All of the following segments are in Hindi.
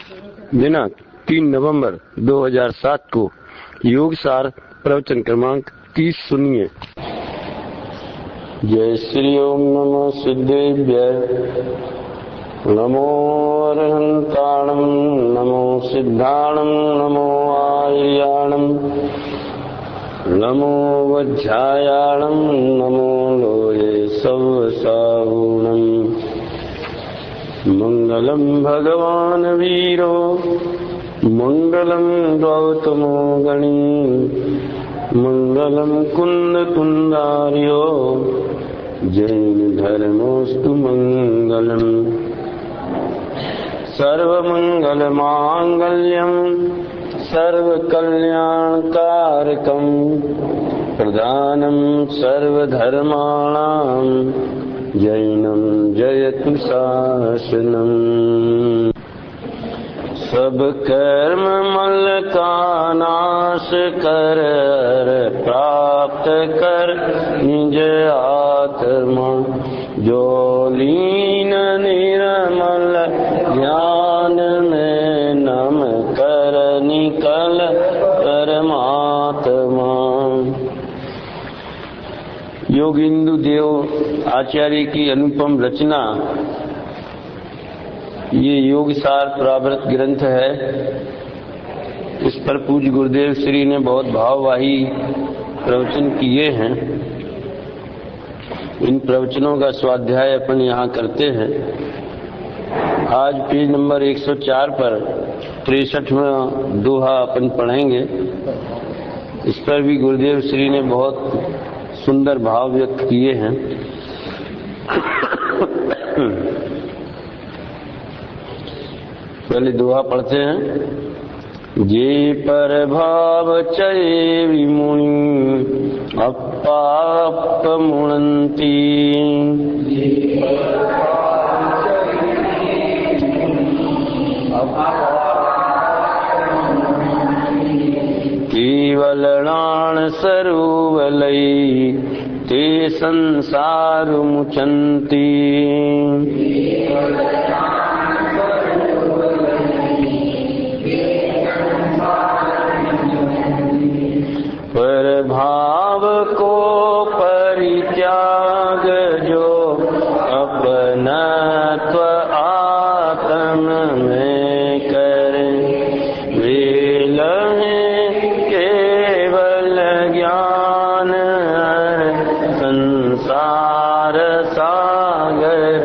दिनांक 3 नवंबर 2007 को योग सार प्रवचन क्रमांक 30 सुनिए। जय श्री ओम नमो सिद्धेभ्य नमो अरहंताणं नमो सिद्धाणं नमो आर्याणं नमो वज्रायाणं नमो लोये सवसाहुणं। मंगलम भगवान वीरो मंगलम गौतमो गणी मंगलम कुंद कुंदार्यो जैन धर्मोस्तु मंगलम। सर्वमंगल मांगल्यम सर्वकल्याणकारकम प्रधानम सर्वधर्माणां जैनम जयतु शासनम। सब कर्म मल का नाश कर प्राप्त कर निज आत्मा जो लीन निर्मल ज्ञान में नम कर निकल परमात्मा। योगिंदु देव आचार्य की अनुपम रचना ये योग सार प्रावृत ग्रंथ है। इस पर पूज्य गुरुदेव श्री ने बहुत भाववाही प्रवचन किए हैं। इन प्रवचनों का स्वाध्याय अपन यहाँ करते हैं। आज पेज नंबर 104 पर 63वां दोहा अपन पढ़ेंगे। इस पर भी गुरुदेव श्री ने बहुत सुंदर भाव व्यक्त किए हैं। पहले दोहा पढ़ते हैं। जे पर भाव चये विमुनि अपाप मुणंती केवलणान सरुवलई ते संसार मुचंती। पर भाव को परित्याग जो अपनत्व आत्म में करे वे लहे केवल ज्ञान संसार सागर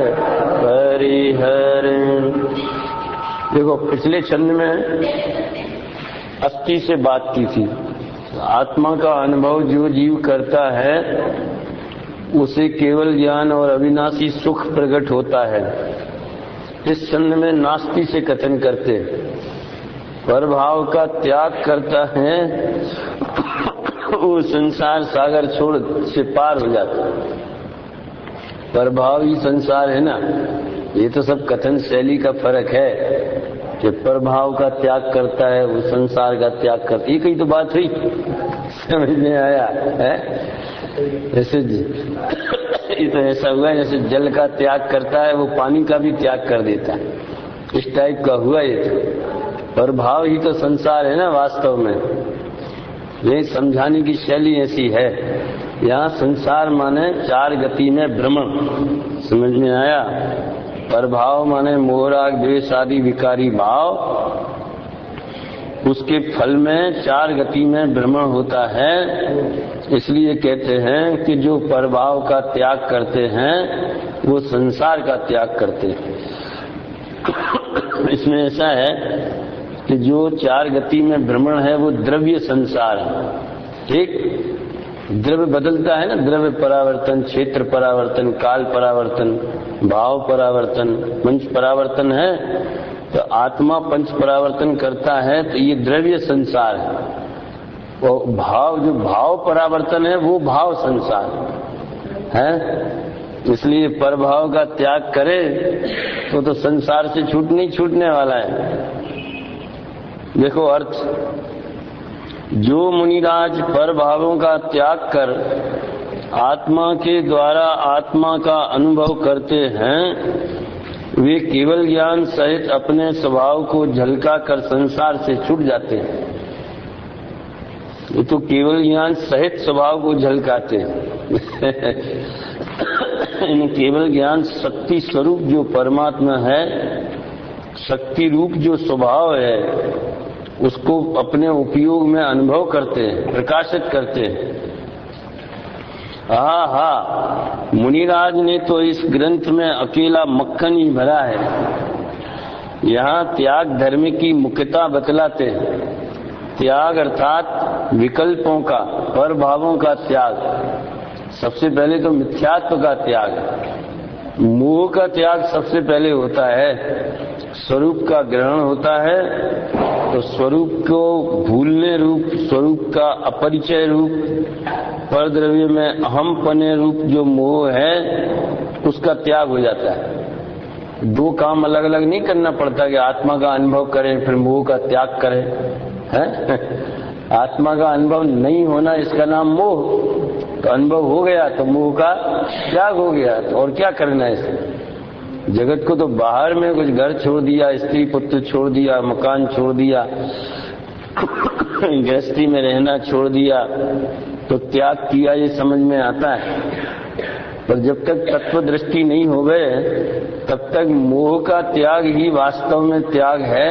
परिहर। देखो पिछले छंद में अस्थि से बात की थी। आत्मा का अनुभव जो जीव करता है उसे केवल ज्ञान और अविनाशी सुख प्रकट होता है। इस छंद में नास्ति से कथन करते परभाव का त्याग करता है वो संसार सागर छोड़ से पार हो जाता है। परभाव ही संसार है ना। ये तो सब कथन शैली का फर्क है कि प्रभाव का त्याग करता है वो संसार का त्याग करता। ये कई तो बात हुई, समझ में आया है। जैसे ये तो ऐसा हुआ जैसे जल का त्याग करता है वो पानी का भी त्याग कर देता है। इस टाइप का हुआ ये तो। प्रभाव ही तो संसार है ना वास्तव में। ये समझाने की शैली ऐसी है। यहाँ संसार माने चार गति में भ्रमण, समझ में आया। प्रभाव माने मोहराग द्वेष आदि विकारी भाव, उसके फल में चार गति में भ्रमण होता है। इसलिए कहते हैं कि जो प्रभाव का त्याग करते हैं वो संसार का त्याग करते हैं। इसमें ऐसा है कि जो चार गति में भ्रमण है वो द्रव्य संसार है। ठीक, द्रव्य बदलता है ना, द्रव्य परावर्तन, क्षेत्र परावर्तन, काल परावर्तन, भाव परावर्तन, पंच परावर्तन है। तो आत्मा पंच परावर्तन करता है तो ये द्रव्य संसार है। और भाव जो भाव परावर्तन है वो भाव संसार है। इसलिए परभाव का त्याग करे तो संसार से छूटने वाला है। देखो अर्थ, जो मुनिराज पर भावों का त्याग कर आत्मा के द्वारा आत्मा का अनुभव करते हैं वे केवल ज्ञान सहित अपने स्वभाव को झलका कर संसार से छूट जाते हैं। ये तो केवल ज्ञान सहित स्वभाव को झलकाते हैं। इन केवल ज्ञान शक्ति स्वरूप जो परमात्मा है, शक्ति रूप जो स्वभाव है, उसको अपने उपयोग में अनुभव करते हैं, प्रकाशित करते हैं। मुनिराज ने तो इस ग्रंथ में अकेला मक्खन ही भरा है। यहाँ त्याग धर्म की मुख्यता बतलाते हैं। त्याग अर्थात विकल्पों का, परभावों का त्याग। सबसे पहले तो मिथ्यात्व का त्याग, मोह का त्याग सबसे पहले होता है। स्वरूप का ग्रहण होता है, तो स्वरूप को भूलने रूप, स्वरूप का अपरिचय रूप, परद्रव्य में अहम पने रूप जो मोह है, उसका त्याग हो जाता है। दो काम अलग अलग नहीं करना पड़ता कि आत्मा का अनुभव करें फिर मोह का त्याग करें, है? आत्मा का अनुभव नहीं होना, इसका नाम मोह। तो अनुभव हो गया तो मोह का त्याग हो गया, तो और क्या करना है इसे? जगत को तो बाहर में कुछ घर छोड़ दिया, स्त्री पुत्र छोड़ दिया, मकान छोड़ दिया, गृहस्थी में रहना छोड़ दिया, तो त्याग किया, ये समझ में आता है। पर जब तक तत्व दृष्टि नहीं हो गए, तब तक मोह का त्याग ही वास्तव में त्याग है,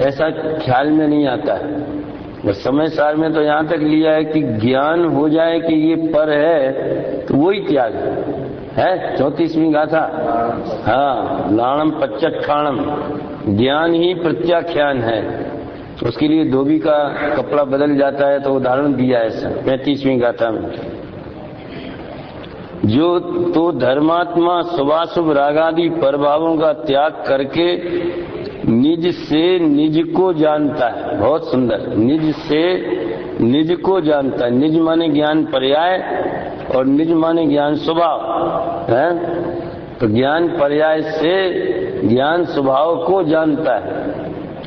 ऐसा ख्याल में नहीं आता है। बस समय सार में तो यहाँ तक लिया है कि ज्ञान हो जाए कि ये पर है, तो वही त्याग है। 34वीं गाथा, हाँ, लाणम पच्चट्ठाणम, ज्ञान ही प्रत्याख्यान है। उसके लिए धोबी का कपड़ा बदल जाता है, तो उदाहरण दिया है ऐसा 35वीं गाथा में। जो तो धर्मात्मा शुभाशुभ रागादि परभावों का त्याग करके निज से निज को जानता है। बहुत सुंदर, निज से निज को जानता है। निज माने ज्ञान पर्याय और निज माने ज्ञान स्वभाव है। तो ज्ञान पर्याय से ज्ञान स्वभाव को जानता है।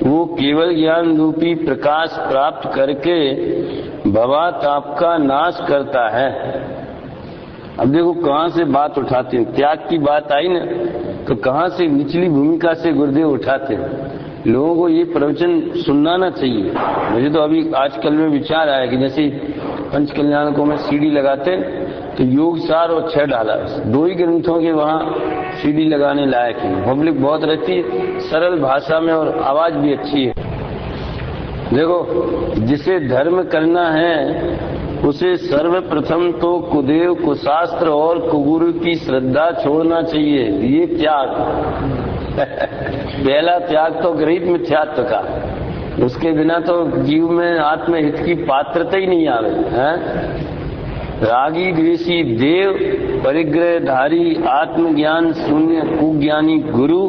वो केवल ज्ञान रूपी प्रकाश प्राप्त करके भवताप का नाश करता है। अब देखो कहाँ से बात उठाते हैं। त्याग की बात आई ना, तो कहाँ से निचली भूमिका से गुरुदेव उठाते हैं। लोगों को ये प्रवचन सुनना चाहिए। मुझे तो अभी आजकल में विचार आया कि जैसे पंच कल्याणकों में सीडी लगाते तो योग सार और 6 डाला, 2 ही ग्रंथों के वहाँ सीडी लगाने लायक है। पब्लिक बहुत रहती है, सरल भाषा में, और आवाज भी अच्छी है। देखो, जिसे धर्म करना है उसे सर्वप्रथम तो कुदेव, कुशास्त्र और कुगुरु की श्रद्धा छोड़ना चाहिए। ये त्याग पहला त्याग तो गरीब मिथ्यात्व का। उसके बिना तो जीव में आत्महित की पात्रता ही नहीं आवे, हैं? रागी द्वेषी देव, परिग्रहधारी आत्मज्ञान शून्य कुज्ञानी गुरु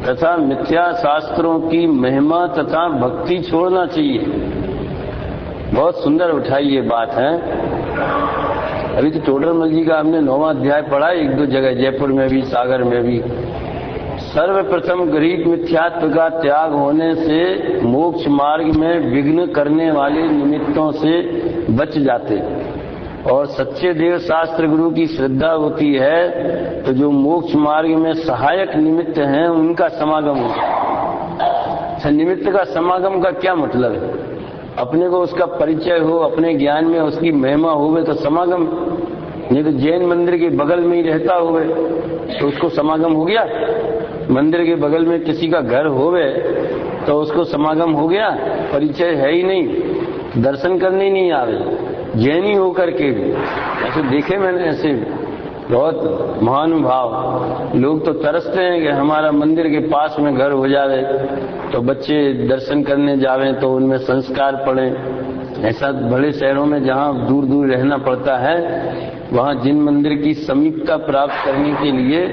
तथा मिथ्या शास्त्रों की महिमा तथा भक्ति छोड़ना चाहिए। बहुत सुंदर उठाई ये बात है। अभी तो टोडरमल जी का हमने 9वां अध्याय पढ़ा, 1-2 जगह, जयपुर में भी, सागर में भी। सर्वप्रथम गरीब मिथ्यात्व का त्याग होने से मोक्ष मार्ग में विघ्न करने वाले निमित्तों से बच जाते, और सच्चे देव शास्त्र गुरु की श्रद्धा होती है तो जो मोक्ष मार्ग में सहायक निमित्त हैं उनका समागम होता है। निमित्त का समागम का क्या मतलब है? अपने को उसका परिचय हो, अपने ज्ञान में उसकी महिमा होवे तो समागम। नहीं तो जैन मंदिर के बगल में ही रहता होवे तो उसको समागम हो गया। मंदिर के बगल में किसी का घर होवे तो उसको समागम हो गया। परिचय है ही नहीं, दर्शन करने ही नहीं आवे, जैनी होकर के भी। ऐसे देखे मैंने, ऐसे बहुत महानुभाव लोग तो तरसते हैं कि हमारा मंदिर के पास में घर हो जावे तो बच्चे दर्शन करने जावें तो उनमें संस्कार पड़े। ऐसा बड़े शहरों में जहाँ दूर दूर रहना पड़ता है, वहाँ जिन मंदिर की समीपता प्राप्त करने के लिए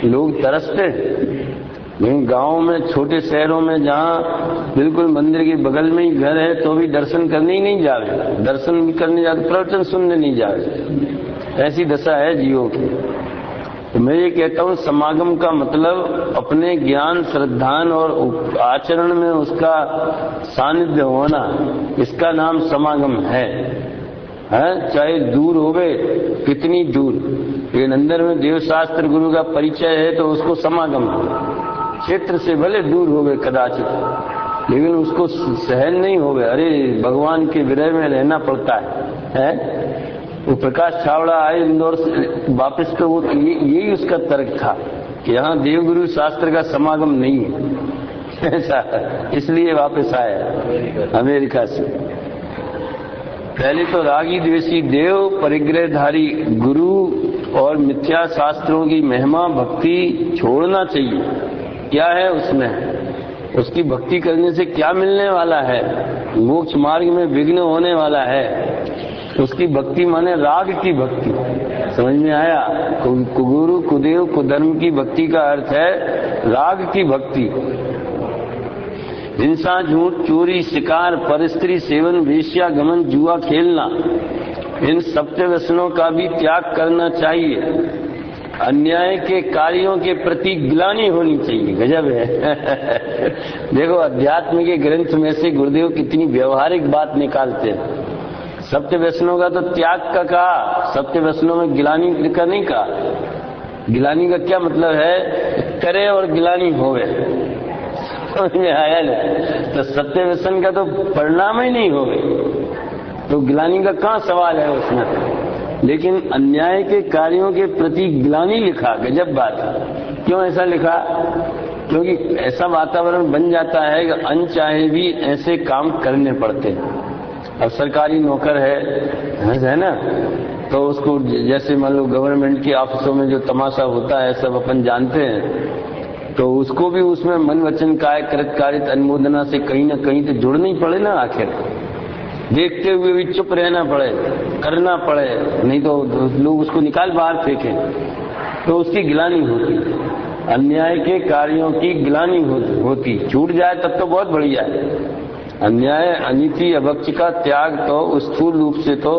लोग तरसते हैं। गाँव में, छोटे शहरों में जहाँ बिल्कुल मंदिर के बगल में ही घर है तो भी दर्शन करने ही नहीं जावे, दर्शन भी करने जाते, प्रवचन सुनने नहीं जावे। ऐसी दशा है जीवों की। तो मैं ये कहता हूँ, समागम का मतलब अपने ज्ञान, श्रद्धान और आचरण में उसका सानिध्य होना, इसका नाम समागम है। चाहे दूर होवे कितनी दूर, लेकिन अंदर में देवशास्त्र गुरु का परिचय है तो उसको समागम क्षेत्र से भले दूर हो गए कदाचित, लेकिन उसको सहन नहीं हो गए। अरे भगवान के विरह में रहना पड़ता है? वो प्रकाश छावड़ा आए इंदौर से वापस, तो वो यही उसका तर्क था कि यहाँ देवगुरु शास्त्र का समागम नहीं है ऐसा, इसलिए वापस आया अमेरिका से। पहले तो रागी द्वेषी देव, परिग्रहधारी गुरु और मिथ्या शास्त्रों की महिमा भक्ति छोड़ना चाहिए। क्या है उसमें? उसकी भक्ति करने से क्या मिलने वाला है? मोक्ष मार्ग में विघ्न होने वाला है। उसकी भक्ति माने राग की भक्ति, समझ में आया? कुगुरु कुदेव कुधर्म की भक्ति का अर्थ है राग की भक्ति। हिंसा, झूठ, चोरी, शिकार, परस्त्री सेवन, वेश्या गमन, जुआ खेलना, इन सप्त व्यसनों का भी त्याग करना चाहिए। अन्याय के कार्यों के प्रति ग्लानि होनी चाहिए। गजब है देखो अध्यात्म के ग्रंथ में से गुरुदेव कितनी व्यवहारिक बात निकालते हैं। सप्त व्यसनों का तो त्याग का कहा, सप्त व्यसनों में गिलानी का नहीं कहा। गिलानी का क्या मतलब है? करे और गिलानी होवे, समझ में आया ना? तो सत्य व्यसन का तो परिणाम ही नहीं होवे, तो गिलानी का कहाँ सवाल है उसमें? लेकिन अन्याय के कार्यों के प्रति ग्लानि लिखा, गजब बात। क्यों ऐसा लिखा? क्योंकि ऐसा वातावरण बन जाता है कि अनचाहे भी ऐसे काम करने पड़ते हैं। अब सरकारी नौकर है ना, तो उसको जैसे मान लो गवर्नमेंट के ऑफिसों में जो तमाशा होता है सब अपन जानते हैं, तो उसको भी उसमें मन वचन काय कृत कारित अनुमोदना से कहीं ना कहीं तो जुड़ना ही पड़े ना। आखिर देखते हुए भी चुप रहना पड़े, करना पड़े, नहीं तो लोग उसको निकाल बाहर फेंके, तो उसकी गिलानी होती। अन्याय के कार्यों की गिलानी होती। छूट जाए तब तो बहुत बढ़िया है। अन्याय, अनीति, अभक्ष का त्याग तो स्थूल रूप से तो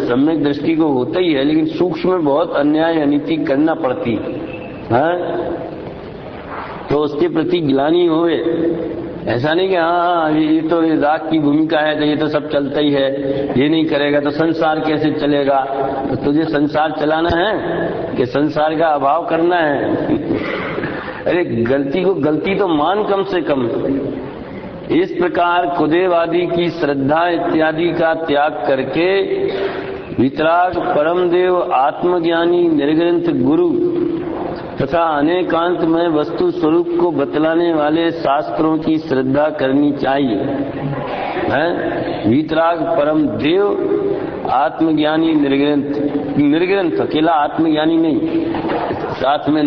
सम्यक दृष्टि को होता ही है, लेकिन सूक्ष्म में बहुत अन्याय अनीति करना पड़ती है, तो उसके प्रति ग्लानि होवे। ऐसा नहीं कि हाँ ये तो राग की भूमिका है तो ये तो सब चलता ही है, ये नहीं करेगा तो संसार कैसे चलेगा? तो तुझे संसार चलाना है कि संसार का अभाव करना है? अरे गलती तो मान कम से कम। इस प्रकार कुदेवादी की श्रद्धा इत्यादि का त्याग करके वितराग, परमदेव, आत्मज्ञानी, निर्ग्रंथ गुरु तथा अनेकांत में वस्तु स्वरूप को बतलाने वाले शास्त्रों की श्रद्धा करनी चाहिए। वितराग, परम देव, आत्मज्ञानी, निर्ग्रंथ अकेला आत्मज्ञानी नहीं, साथ में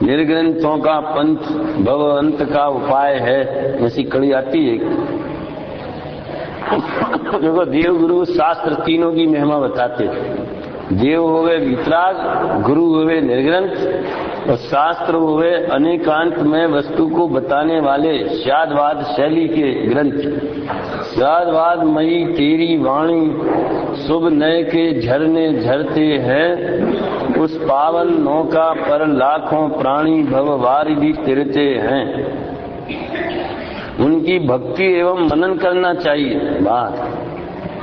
निर्ग्रंथों का पंथ भव अंत का उपाय है, ऐसी कड़ी आती है। देखो देव गुरु शास्त्र तीनों की महिमा बताते हैं। देव होवे वितराग, गुरु होवे निर्ग्रंथ और शास्त्र होवे अनेकांत में वस्तु को बताने वाले शादवाद शैली के ग्रंथ। शादवाद मई तेरी वाणी, शुभ नए के झरने झरते हैं, उस पावन नौका पर लाखों प्राणी भववारी भी तिरते हैं। उनकी भक्ति एवं मनन करना चाहिए। बात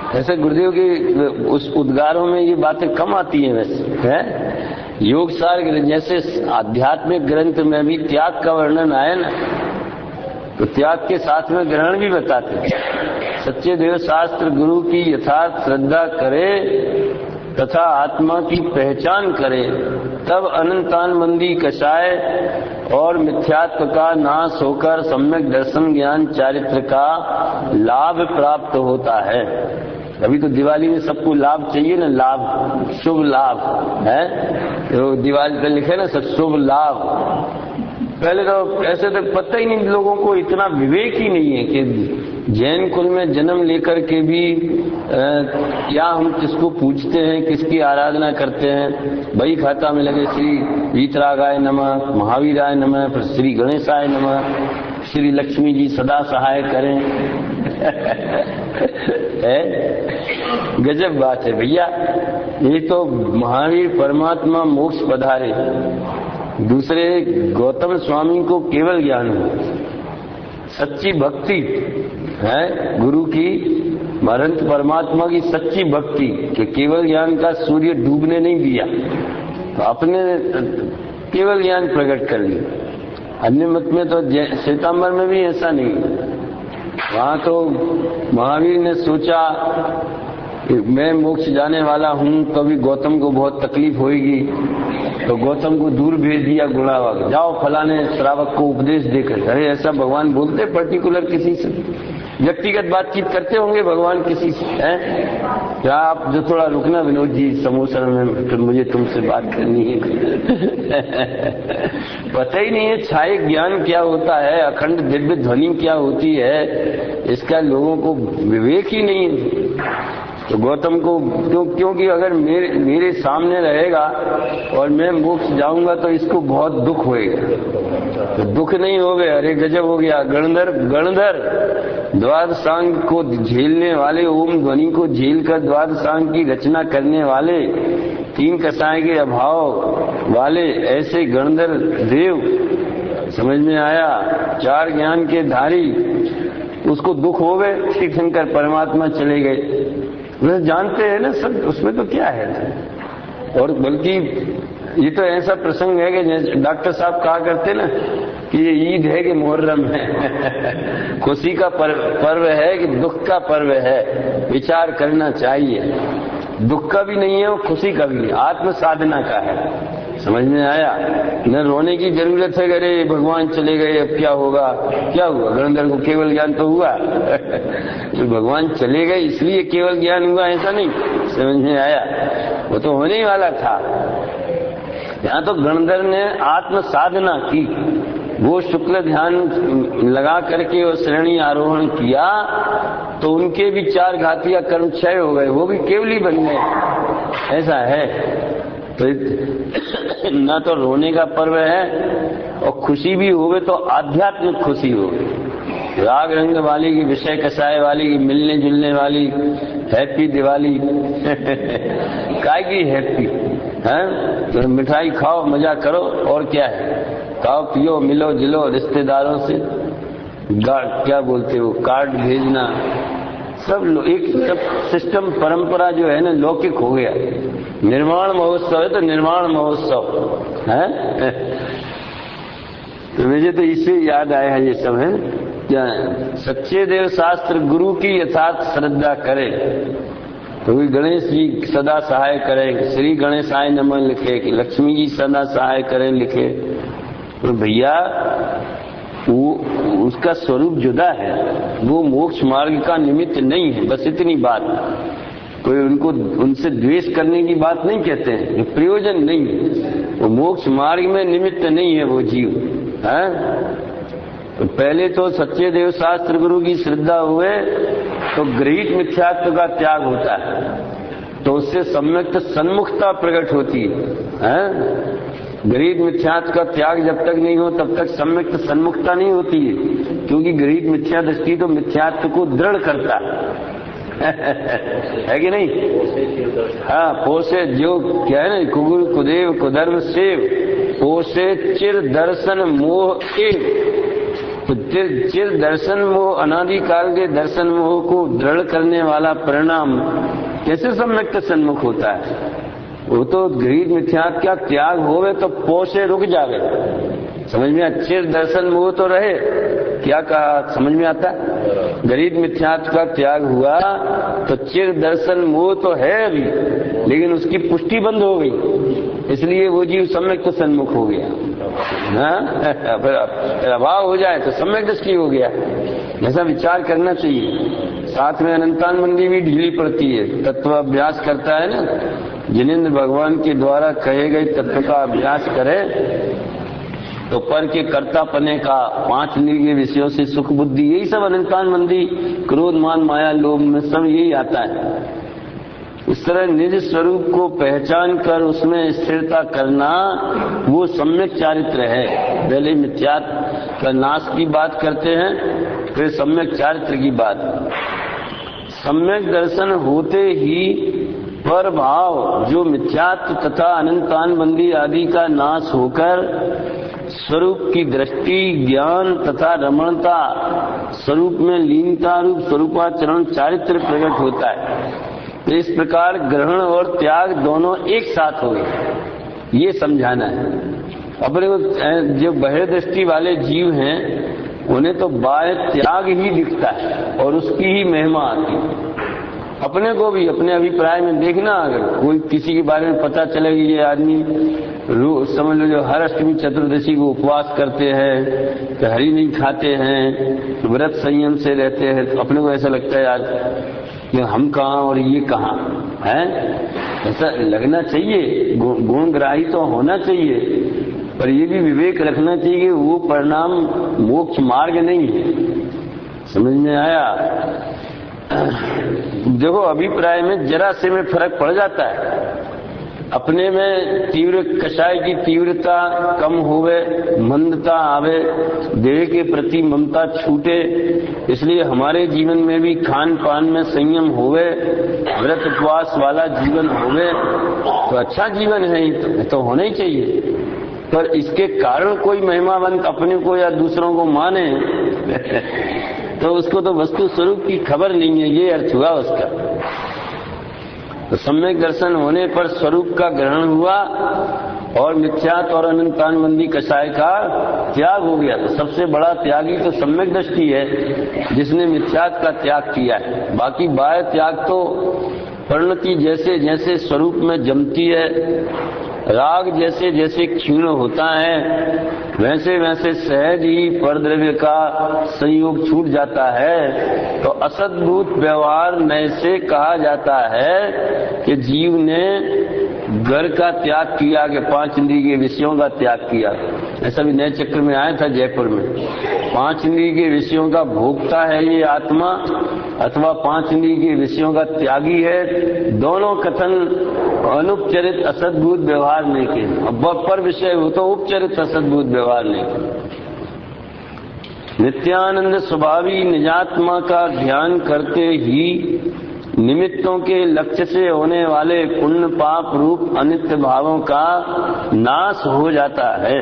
ऐसे गुरुदेव के उस उद्गारों में ये बातें कम आती हैं वैसे है। योग सार जैसे आध्यात्मिक ग्रंथ में भी त्याग का वर्णन आया ना, तो त्याग के साथ में ग्रहण भी बताते। सच्चे देव शास्त्र गुरु की यथार्थ श्रद्धा करे तथा आत्मा की पहचान करे, तब अनंतान मंदी कषाय और मिथ्यात्व का नाश होकर सम्यक दर्शन ज्ञान चारित्र का लाभ प्राप्त होता है। अभी तो दिवाली में सबको लाभ चाहिए ना, लाभ, शुभ लाभ है, तो दिवाली पर लिखे ना सब शुभ लाभ। पहले तो ऐसे तो पता ही नहीं, लोगों को इतना विवेक ही नहीं है कि जैन कुल में जन्म लेकर के भी या हम किसको पूजते हैं, किसकी आराधना करते हैं। बही खाता में लगे श्री वीतरागाय नमः, महावीराय नमः, फिर श्री गणेशाय नमः, श्री लक्ष्मी जी सदा सहाय करें है। गजब बात है भैया। ये तो महावीर परमात्मा मोक्ष पधारे, दूसरे गौतम स्वामी को केवल ज्ञान हो, सच्ची भक्ति है गुरु की अनंत परमात्मा की सच्ची भक्ति कि केवल ज्ञान का सूर्य डूबने नहीं दिया, तो अपने केवल ज्ञान प्रकट कर लिया। अन्य मत में तो श्वेतांबर में भी ऐसा नहीं, वहां तो महावीर ने सोचा मैं मोक्ष जाने वाला हूं, कभी गौतम को बहुत तकलीफ होगी, तो गौतम को दूर भेज दिया गुणावक, जाओ फलाने श्रावक को उपदेश देकर। अरे ऐसा भगवान बोलते पर्टिकुलर किसी से? व्यक्तिगत बातचीत करते होंगे भगवान किसी से? हैं क्या आप जो थोड़ा रुकना विनोद जी समोसा में, फिर मुझे तुमसे बात करनी है। पता ही नहीं है छाये ज्ञान क्या होता है, अखंड दिव्य ध्वनि क्या होती है, इसका लोगों को विवेक ही नहीं है। तो गौतम को क्योंकि अगर मेरे सामने रहेगा और मैं मोक्ष जाऊंगा तो इसको बहुत दुख होएगा, तो दुख नहीं हो गया, अरे गजब हो गया। गणधर द्वादशांग को झेलने वाले, ओम ध्वनि को झेल कर द्वादशांग की रचना करने वाले, तीन कसाय के अभाव वाले ऐसे गणधर देव समझ में आया, चार ज्ञान के धारी, उसको दुख हो गए। श्री शंकर परमात्मा चले गए, वे जानते हैं ना सब, उसमें तो क्या है। और बल्कि ये तो ऐसा प्रसंग है कि डॉक्टर साहब कहा करते ना कि ये ईद है कि मुहर्रम है, खुशी का पर्व है कि दुख का पर्व है, विचार करना चाहिए। दुख का भी नहीं है और खुशी का भी नहीं, आत्म साधना का है। समझ में आया? न रोने की जरूरत है, अरे भगवान चले गए अब क्या होगा। क्या हुआ? गणधर को केवल ज्ञान तो हुआ। तो भगवान चले गए इसलिए केवल ज्ञान हुआ ऐसा नहीं, समझ में आया? वो तो होने ही वाला था। यहाँ तो गणधर ने आत्म साधना की, वो शुक्ल ध्यान लगा करके और श्रेणी आरोहण किया तो उनके भी चार घातिया कर्म क्षय हो गए, वो भी केवली बन गए। ऐसा है तो न तो रोने का पर्व है और खुशी भी होवे तो आध्यात्मिक खुशी होगी, राग रंग वाली की, विषय कसाय वाली की, मिलने जुलने वाली, हैप्पी दिवाली। काय की हैप्पी है? तो मिठाई खाओ, मजा करो, और क्या है, खाओ पियो, मिलो जिलो, रिश्तेदारों से क्या बोलते हो कार्ड भेजना, सब एक सब सिस्टम परंपरा जो है ना लौकिक हो गया। निर्माण महोत्सव है तो निर्माण महोत्सव है। तो मुझे तो इससे याद आया है ये सब है क्या, सच्चे देव शास्त्र गुरु की यथार्थ श्रद्धा करे तो गणेश जी सदा सहाय करें, श्री गणेशाय नमः लिखे, कि लक्ष्मी जी सदा सहाय करें लिखे, तो भैया वो उसका स्वरूप जुदा है, वो मोक्ष मार्ग का निमित्त नहीं है, बस इतनी बात। कोई उनको उनसे द्वेष करने की बात नहीं कहते हैं, ये प्रयोजन नहीं है, वो मोक्ष मार्ग में निमित्त नहीं है वो जीव है। तो पहले तो सच्चे देव शास्त्र गुरु की श्रद्धा हुए तो गृहीत मिथ्यात्व का त्याग होता है, तो उससे सम्यक सन्मुखता प्रकट होती है। गृहीत मिथ्यात्व का त्याग जब तक नहीं हो तब तक सम्यक सन्मुखता नहीं होती है, क्योंकि गृहीत मिथ्या दृष्टि तो मिथ्यात्व को दृढ़ करता है कि नहीं? हाँ, पोषे जो क्या है ना, कुगुर कुदेव कुधर्म सेव, पोषे चिर दर्शन मोह एव। तो चिर दर्शन मोह, अनादिकाल के दर्शन मोह को दृढ़ करने वाला परिणाम कैसे सम्यक सन्मुख होता है? वो तो गृहीत मिथ्यात्व का त्याग होवे तो पोषे रुक जावे। समझ में? चिर दर्शन मोह तो रहे, क्या कहा समझ में आता? गृहीत मिथ्यात्व का त्याग हुआ तो चिर दर्शन मोह तो है अभी, लेकिन उसकी पुष्टि बंद हो गई, इसलिए वो जीव सम्यक तो सन्मुख हो गया। फिर अभाव हो जाए तो सम्यक दृष्टि हो गया। ऐसा विचार करना चाहिए। साथ में अनंतान मंदी भी ढीली पड़ती है, तत्व अभ्यास करता है ना, जिनेंद्र भगवान के द्वारा कहे गए तत्व का अभ्यास करे तो पर के कर्तापने का, 5 निर्गुण विषयों से सुख बुद्धि, यही सब अनंतान मंदी, क्रोध मान माया लोभ में सब यही आता है। इस तरह निज स्वरूप को पहचान कर उसमें स्थिरता करना वो सम्यक चारित्र है। पहले मिथ्यात्व का नाश की बात करते हैं, फिर सम्यक चारित्र की बात। सम्यक दर्शन होते ही पर भाव जो मिथ्यात्व तथा अनंतान बंदी आदि का नाश होकर स्वरूप की दृष्टि, ज्ञान तथा रमणता, स्वरूप में लीनता रूप स्वरूपाचरण चारित्र प्रकट होता है। तो इस प्रकार ग्रहण और त्याग दोनों एक साथ हो गए, ये समझाना है। अपने को जो बहिर दृष्टि वाले जीव हैं उन्हें तो बाह्य त्याग ही दिखता है और उसकी ही महिमा आती है। अपने को भी अपने अभिप्राय में देखना, अगर कोई किसी के बारे में पता चले कि ये आदमी समझ लो जो हर अष्टमी चतुर्दशी को उपवास करते हैं, हरी नहीं खाते हैं, व्रत संयम से रहते हैं, तो अपने को ऐसा लगता है यार कि हम कहाँ और ये कहाँ है, ऐसा लगना चाहिए। गुणग्राही तो होना चाहिए, पर ये भी विवेक रखना चाहिए कि वो परिणाम मोक्ष मार्ग नहीं है। समझ में आया? देखो अभिप्राय में जरा से में फर्क पड़ जाता है। अपने में तीव्र कषाय की तीव्रता कम होवे, मंदता आवे, देह के प्रति ममता छूटे, इसलिए हमारे जीवन में भी खान पान में संयम होवे, व्रत उपवास वाला जीवन होवे तो अच्छा जीवन है, तो होना ही चाहिए। पर इसके कारण कोई महिमावंत अपने को या दूसरों को माने तो उसको तो वस्तु स्वरूप की खबर नहीं है, ये अर्थ हुआ उसका। तो सम्यक दर्शन होने पर स्वरूप का ग्रहण हुआ और मिथ्यात्व और अनंतानुबंधी कषाय का त्याग हो गया। तो सबसे बड़ा त्यागी तो सम्यक दृष्टि है जिसने मिथ्यात्व का त्याग किया है। बाकी बाह्य त्याग तो परिणति जैसे जैसे स्वरूप में जमती है, राग जैसे जैसे क्षीण होता है, वैसे वैसे सहज ही परद्रव्य का संयोग छूट जाता है। तो असद्भूत व्यवहार नए से कहा जाता है कि जीव ने घर का त्याग किया, कि 5 इंद्रिय के विषयों का त्याग किया। ऐसा भी नए चक्र में आया था जयपुर में। 5 इंद्रिय के विषयों का भोगता है ये आत्मा अथवा 5 इंद्रिय के विषयों का त्यागी है, दोनों कथन अनुपचरित असद्भूत व्यवहार नहीं के। अब पर विषय हो तो उपचरित असद्भूत व्यवहार नहीं के। नित्यानंद स्वभावी निजात्मा का ध्यान करते ही निमित्तों के लक्ष्य से होने वाले पुण्य पाप रूप अनित्य भावों का नाश हो जाता है।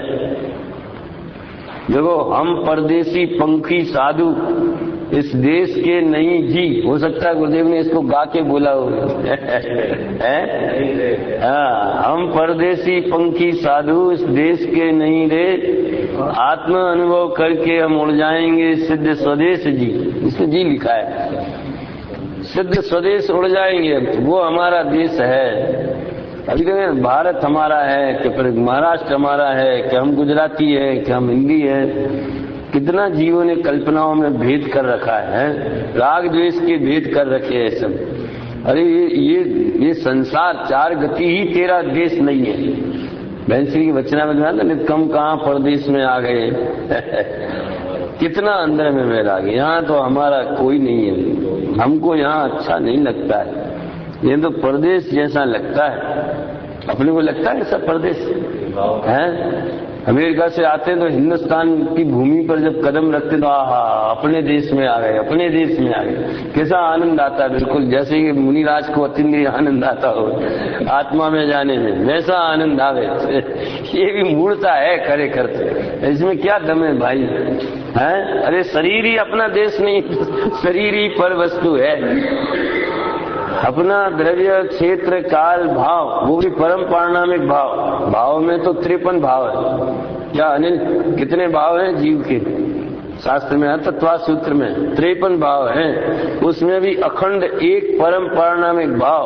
देखो हम परदेसी पंखी साधु इस देश के नहीं जी, हो सकता है गुरुदेव ने इसको गा के बोला हो हम परदेसी पंखी साधु इस देश के नहीं रे, आत्म अनुभव करके हम उड़ जाएंगे सिद्ध स्वदेश जी। इसमें जी लिखा है, सिद्ध स्वदेश उड़ जाएंगे, वो हमारा देश है। अभी कहें भारत हमारा है कि फिर महाराष्ट्र हमारा है, कि हम गुजराती है, कि हम हिंदी है। कितना जीवों ने कल्पनाओं में भेद कर रखा है, राग द्वेष के भेद कर रखे हैं सब। अरे ये संसार 4 गति ही तेरा देश नहीं है। बहनश्री की वचना में कम कहाँ परदेश में आ गए कितना अंदर में मेरा गया। यहाँ तो हमारा कोई नहीं है, हमको यहाँ अच्छा नहीं लगता है, ये तो परदेश जैसा लगता है। अपने को लगता है ऐसा परदेश है। अमेरिका से आते हैं तो हिंदुस्तान की भूमि पर जब कदम रखते तो आहा अपने देश में आ गए, अपने देश में आ गए, कैसा आनंद आता है। बिल्कुल जैसे कि मुनिराज को अतीन्द्रिय आनंद आता हो आत्मा में जाने में, वैसा आनंद आवे। ये भी मूर्ता है खरे करते, इसमें क्या दम है भाई है। अरे शरीर ही अपना देश नहीं, शरीर ही पर वस्तु है। अपना द्रव्य क्षेत्र काल भाव, वो भी परम पारणामिक भाव। भाव में तो 53 भाव है। क्या अनिल कितने भाव हैं जीव के? शास्त्र में है तत्वा सूत्र में 53 भाव हैं। उसमें भी अखंड एक परम पारणामिक भाव,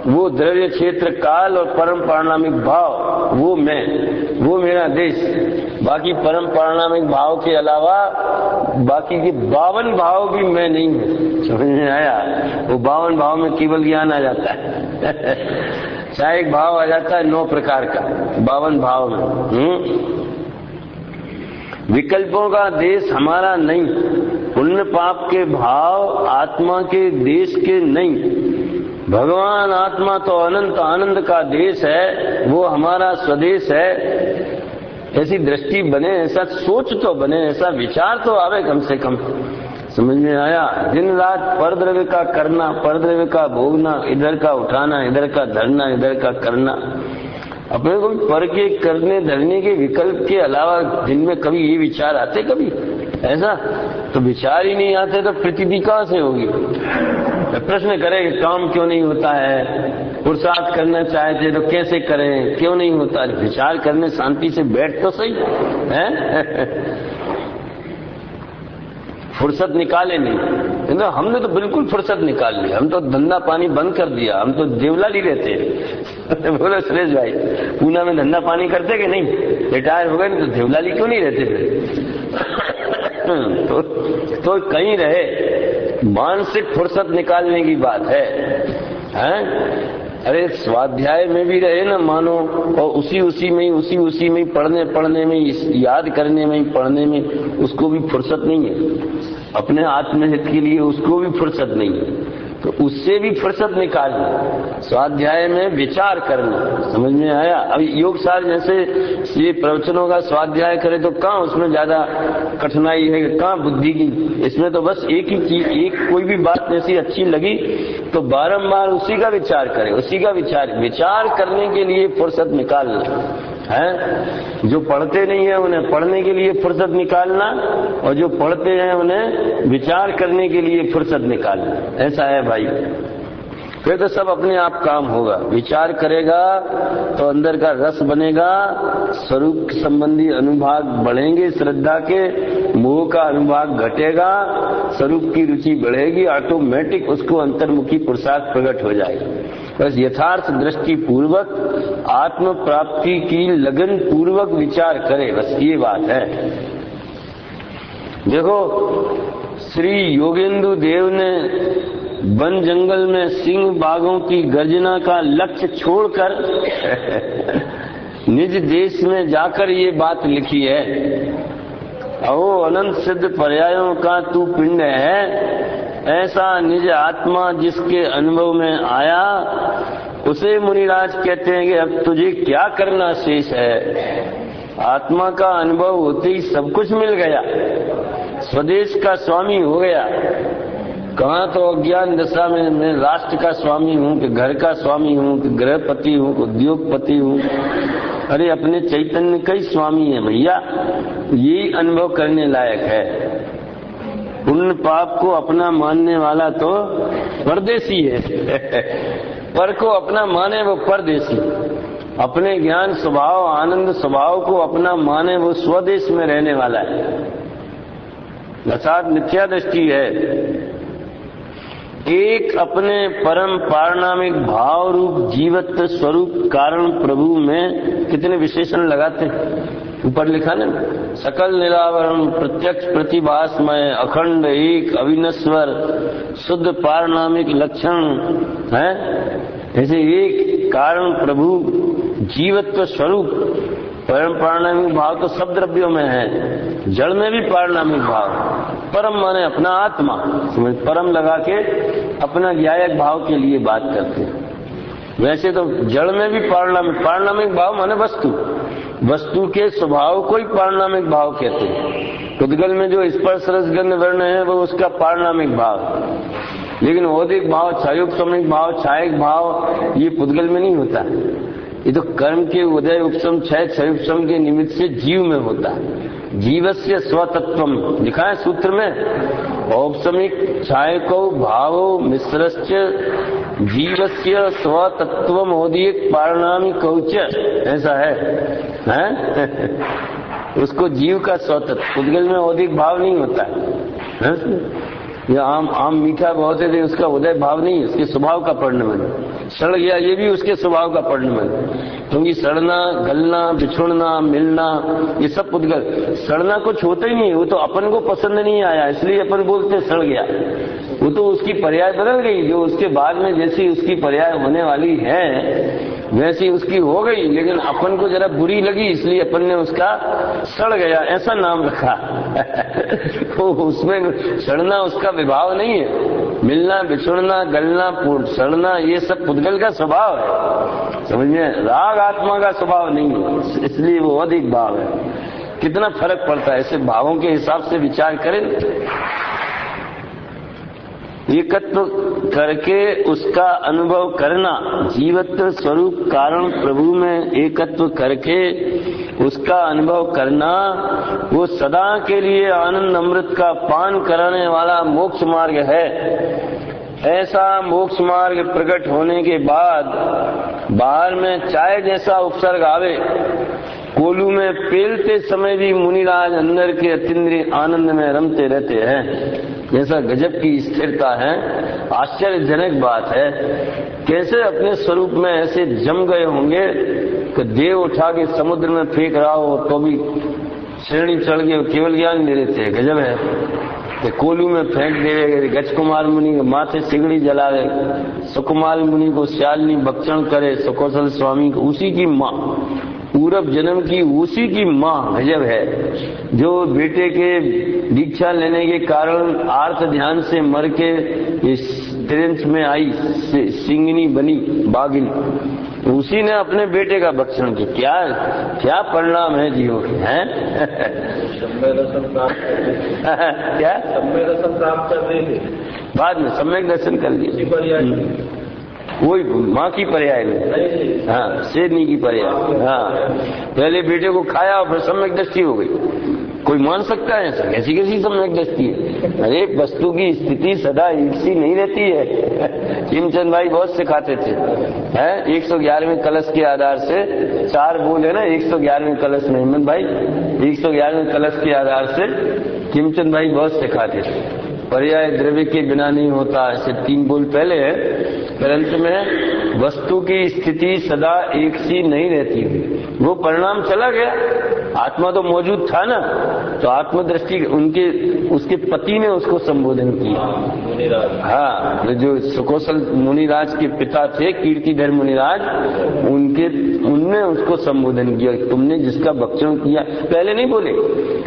वो द्रव्य क्षेत्र काल और परम पारणामिक भाव, वो मैं, वो मेरा देश। बाकी परम पारणामिक भाव के अलावा बाकी के 52 भाव भी मैं नहीं हूँ। समझ में आया? वो 52 भाव में केवल ज्ञान आ जाता है चाहे एक भाव आ जाता है 9 प्रकार का 52 भाव में। विकल्पों का देश हमारा नहीं, पुण्य पाप के भाव आत्मा के देश के नहीं। भगवान आत्मा तो अनंत आनंद का देश है, वो हमारा स्वदेश है। ऐसी दृष्टि बने, ऐसा सोच तो बने, ऐसा विचार तो आवे कम से कम। समझ में आया? दिन रात परद्रव्य का करना, परद्रव्य का भोगना, इधर का उठाना, इधर का धरना, इधर का करना, अपने को पर के करने धरने के विकल्प के अलावा दिन में कभी ये विचार आते, कभी ऐसा तो विचार ही नहीं आते तो प्रतीति कहां से होगी। प्रश्न करें कि काम क्यों नहीं होता है, पुरुषार्थ करना चाहते तो कैसे करें, क्यों नहीं होता। विचार करने शांति से बैठ तो सही है। फुर्सत निकाले नहीं, तो हमने तो बिल्कुल फुर्सत निकाल ली। हम तो धंधा पानी बंद कर दिया, हम तो देवलाली रहते हैं। बोलो सुरेश भाई, पूना में धंधा पानी करते कि नहीं? रिटायर हो गए तो देवलाली क्यों नहीं रहते फिर? तो कहीं रहे, मानसिक फुर्सत निकालने की बात है, हैं? अरे स्वाध्याय में भी रहे ना मानो, और उसी में ही पढ़ने में, याद करने में, पढ़ने में उसको भी फुर्सत नहीं है। अपने आत्महित के लिए उसको भी फुर्सत नहीं है, तो उससे भी फुर्सत निकालना। स्वाध्याय में विचार करना, समझ में आया? अब योग सार जैसे ये प्रवचनों का स्वाध्याय करे तो कहाँ उसमें ज्यादा कठिनाई है, कहाँ बुद्धि की। इसमें तो बस एक ही चीज, एक कोई भी बात जैसी अच्छी लगी तो बारंबार उसी का विचार करे, उसी का विचार करने के लिए फुर्सत निकालना है। जो पढ़ते नहीं है उन्हें पढ़ने के लिए फुर्सत निकालना, और जो पढ़ते हैं उन्हें विचार करने के लिए फुर्सत निकालना। ऐसा है भाई, फिर तो सब अपने आप काम होगा। विचार करेगा तो अंदर का रस बनेगा, स्वरूप संबंधी अनुभाग बढ़ेंगे, श्रद्धा के, मोह का अनुभाग घटेगा, स्वरूप की रुचि बढ़ेगी, ऑटोमेटिक उसको अंतर्मुखी पुरुषार्थ प्रकट हो जाएगी। बस यथार्थ दृष्टि पूर्वक आत्म प्राप्ति की लगन पूर्वक विचार करे, बस ये बात है। देखो श्री योगेंद्र देव ने वन जंगल में सिंह बाघों की गर्जना का लक्ष्य छोड़कर निज देश में जाकर ये बात लिखी है, अहो अनंत सिद्ध पर्यायों का तू पिंड है, ऐसा निज आत्मा जिसके अनुभव में आया, उसे मुनिराज कहते हैं कि अब तुझे क्या करना शेष है। आत्मा का अनुभव होते ही सब कुछ मिल गया, स्वदेश का स्वामी हो गया। कहाँ तो अज्ञान दशा में मैं राष्ट्र का स्वामी हूँ, कि घर का स्वामी हूँ, कि गृहपति हूँ, उद्योगपति हूँ। अरे अपने चैतन्य का ही स्वामी है भैया, यही अनुभव करने लायक है। पुण्य पाप को अपना मानने वाला तो परदेसी है। पर को अपना माने वो परदेसी, अपने ज्ञान स्वभाव आनंद स्वभाव को अपना माने वो स्वदेश में रहने वाला है। अर्थात मिथ्या दृष्टि है। एक अपने परम पारणामिक भाव रूप जीवत्व स्वरूप कारण प्रभु में कितने विशेषण लगाते हैं, ऊपर लिखा ना, सकल निरावरण प्रत्यक्ष प्रतिभासमय अखंड एक अविनश्वर शुद्ध पारणामिक लक्षण है। ऐसे एक कारण प्रभु जीवत्व स्वरूप परम पारणामिक भाव तो सब द्रव्यों में है, जड़ में भी पारणामिक भाव। परम माने अपना आत्मा, परम लगा के अपना ज्ञायक भाव के लिए बात करते हैं। वैसे तो जड़ में भी पारणामिक भाव माने वस्तु के स्वभाव को ही पारणामिक भाव कहते हैं। उद्गल में जो स्पर्श रस गंध वर्ण है वो उसका पारणामिक भाव, लेकिन औदिक भाव, छायुक्तमिक भाव, छायक भाव ये पुद्गल में नहीं होता। ये तो कर्म के उदय उपशम क्षय क्षयुपशम के निमित्त से जीव में होता है। जीवस्य स्वतत्वम लिखा है सूत्र में, औपशमिक छायको भावो मिश्रश्च जीवस्य स्वतत्वम औदिक पारणामिक कौच, ऐसा है? उसको जीव का स्वतत्व, उद्गल में औदिक भाव नहीं होता है। या आम मीठा बहुत है, उसका उदय भाव नहीं है, उसके स्वभाव का परिणमन। सड़ गया ये भी उसके स्वभाव का परिणमन, क्योंकि सड़ना, गलना, बिछुड़ना, मिलना ये सब उद्गल। सड़ना कुछ होता ही नहीं, वो तो अपन को पसंद नहीं आया इसलिए अपन बोलते सड़ गया। वो तो उसकी पर्याय बदल गई, जो उसके बाद में जैसी उसकी पर्याय होने वाली है वैसी उसकी हो गई, लेकिन अपन को जरा बुरी लगी इसलिए अपन ने उसका सड़ गया ऐसा नाम रखा। उसमें सड़ना उसका विभाव नहीं है, मिलना, बिछुड़ना, गलना, सड़ना ये सब पुद्गल का स्वभाव है, समझिए। राग आत्मा का स्वभाव नहीं है, इसलिए वो अधिक भाव है। कितना फर्क पड़ता है, ऐसे भावों के हिसाब से विचार करें। एकत्व करके उसका अनुभव करना, जीवत्व स्वरूप कारण प्रभु में एकत्व करके उसका अनुभव करना, वो सदा के लिए आनंद अमृत का पान कराने वाला मोक्ष मार्ग है। ऐसा मोक्ष मार्ग प्रकट होने के बाद बाहर में चाय जैसा उपसर्ग आवे, कोलू में पेलते समय भी मुनिराज अंदर के अतीन्द्रिय आनंद में रमते रहते हैं। जैसा गजब की स्थिरता है, आश्चर्यजनक बात है। कैसे अपने स्वरूप में ऐसे जम गए होंगे कि देव उठा के समुद्र में फेंक रहा हो तो भी श्रेणी चढ़ के केवल ज्ञान ले लेते हैं। गजब है कि कोलू में फेंक दे, गजकुमार मुनि के माथे सिगड़ी जलावे, सुकुमार मुनि को श्यालिनी भक्षण करे, सुकौशल स्वामी को उसी की माँ, पूर्व जन्म की उसी की माँ। गजब है जो बेटे के दीक्षा लेने के कारण आर्त ध्यान से मर के इस त्रिंच में आई, सिंगनी बनी बागिल, उसी ने अपने बेटे का भक्षण किया। क्या क्या परिणाम है जीवों के, हैं? क्या सम्यक दर्शन प्राप्त कर रहे थे, बाद में सम्यक दर्शन कर लिए, वही माँ की पर्याय में, हाँ, शेरनी की पर्याय। हाँ, पहले बेटे को खाया और फिर सम्यक दृष्टि हो गई। कोई मान सकता है ऐसा? कैसी कैसी सम्यक दृष्टि है? अरे वस्तु की स्थिति सदा एक सी नहीं रहती है। चिमचंद भाई बहुत सिखाते थे, हैं? 111वें कलश के आधार से 4 बोल है ना, 111वें कलश में हिम्मत भाई, 111वें कलश के आधार से चिमचंद भाई बहुत सिखाते थे। पर्याय द्रव्य के बिना नहीं होता, ऐसे 3 बोल पहले है। परंतु में वस्तु की स्थिति सदा एक सी नहीं रहती, वो परिणाम चला गया। आत्मा तो मौजूद था ना, तो आत्मदृष्टि उनके उसके पति ने उसको संबोधन किया। हाँ, जो सुकौशल मुनिराज के पिता थे कीर्तिधर मुनिराज, उनने उसको संबोधन किया, तुमने जिसका भक्षण किया। पहले नहीं बोले,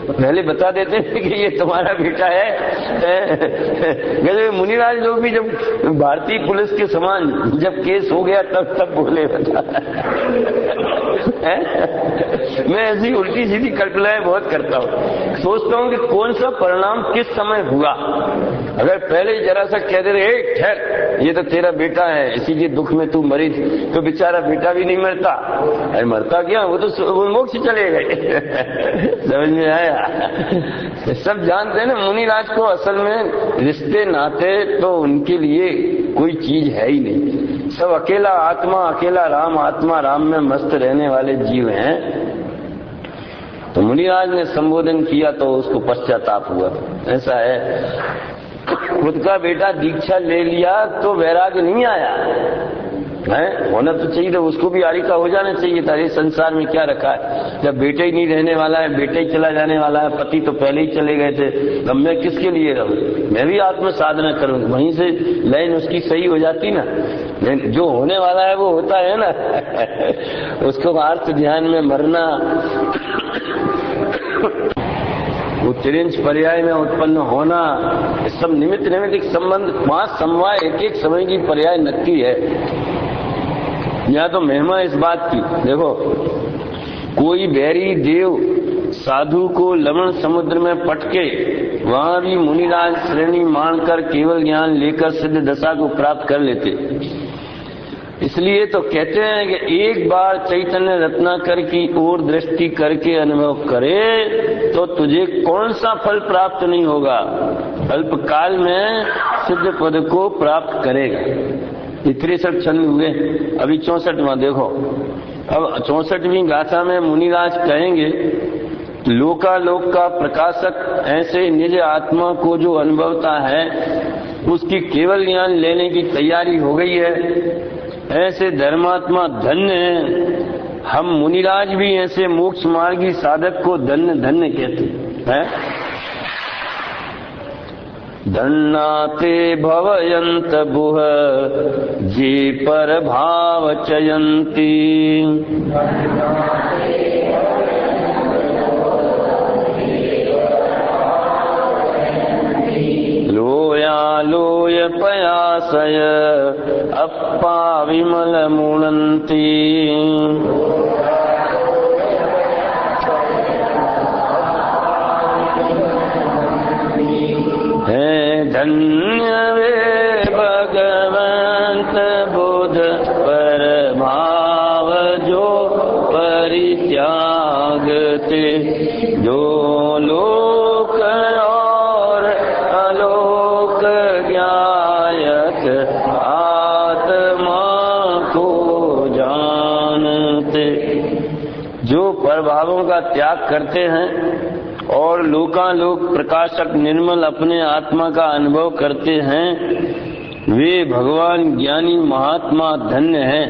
पहले बता देते थे कि ये तुम्हारा बेटा है। मुनिराज लोग भी जब भारतीय पुलिस के समान जब केस हो गया तब बोले बता। मैं ऐसी उल्टी सीधी कल्पनाएं बहुत करता हूँ, सोचता हूँ कि कौन सा परिणाम किस समय हुआ। अगर पहले जरा सा कह दे रहे ठहर, ये तो तेरा बेटा है, इसी के दुख में तू मरी, तो बेचारा बेटा भी नहीं मरता। अरे मरता क्या, वो तो मोक्ष चले गए। समझ में आया? सब जानते हैं ना मुनिराज को असल में रिश्ते नाते तो उनके लिए कोई चीज है ही नहीं। सब अकेला आत्मा, अकेला राम, आत्मा राम में मस्त रहने वाले जीव हैं। तो मुनिराज ने संबोधन किया तो उसको पश्चाताप हुआ। ऐसा है, खुद का बेटा दीक्षा ले लिया तो वैराग्य नहीं आया है, होना तो चाहिए था, उसको भी आरिका हो जाना चाहिए था। इस संसार में क्या रखा है, जब बेटे ही नहीं रहने वाला है, बेटे ही चला जाने वाला है, पति तो पहले ही चले गए थे, अब मैं किसके लिए रहूं? मैं भी आत्म साधना करूं, वहीं से लाइन उसकी सही हो जाती ना। जो होने वाला है वो होता है ना। उसको आर्त ध्यान में मरना, वो त्रिंच पर्याय में उत्पन्न होना, सब निमित्त निमित्त संबंध, 5 समवाय एक एक समय की पर्याय नक्की है। यह तो महिमा इस बात की, देखो कोई बैरी देव साधु को लवण समुद्र में पटके, वहां भी मुनिराज श्रेणी मानकर केवल ज्ञान लेकर सिद्ध दशा को प्राप्त कर लेते। इसलिए तो कहते हैं कि एक बार चैतन्य रत्नाकर की ओर दृष्टि करके अनुभव करे तो तुझे कौन सा फल प्राप्त नहीं होगा, अल्पकाल में सिद्ध पद को प्राप्त करेगा। ये 63 छंद हुए, अभी 64वां देखो। अब 64वीं गाथा में मुनिराज कहेंगे, लोकालोक का प्रकाशक ऐसे निज आत्मा को जो अनुभवता है उसकी केवल ज्ञान लेने की तैयारी हो गई है। ऐसे धर्मात्मा धन्य हैं। हम मुनिराज भी ऐसे मोक्ष मार्गी साधक को धन्य धन्य कहते हैं। धन्नाते भवयंत बुह जे पर भाव चयंती, लोय पयासय अप्पा विमल मुनंती। है धन्य वे का त्याग करते हैं और लोकालोक प्रकाशक निर्मल अपने आत्मा का अनुभव करते हैं, वे भगवान ज्ञानी महात्मा धन्य हैं।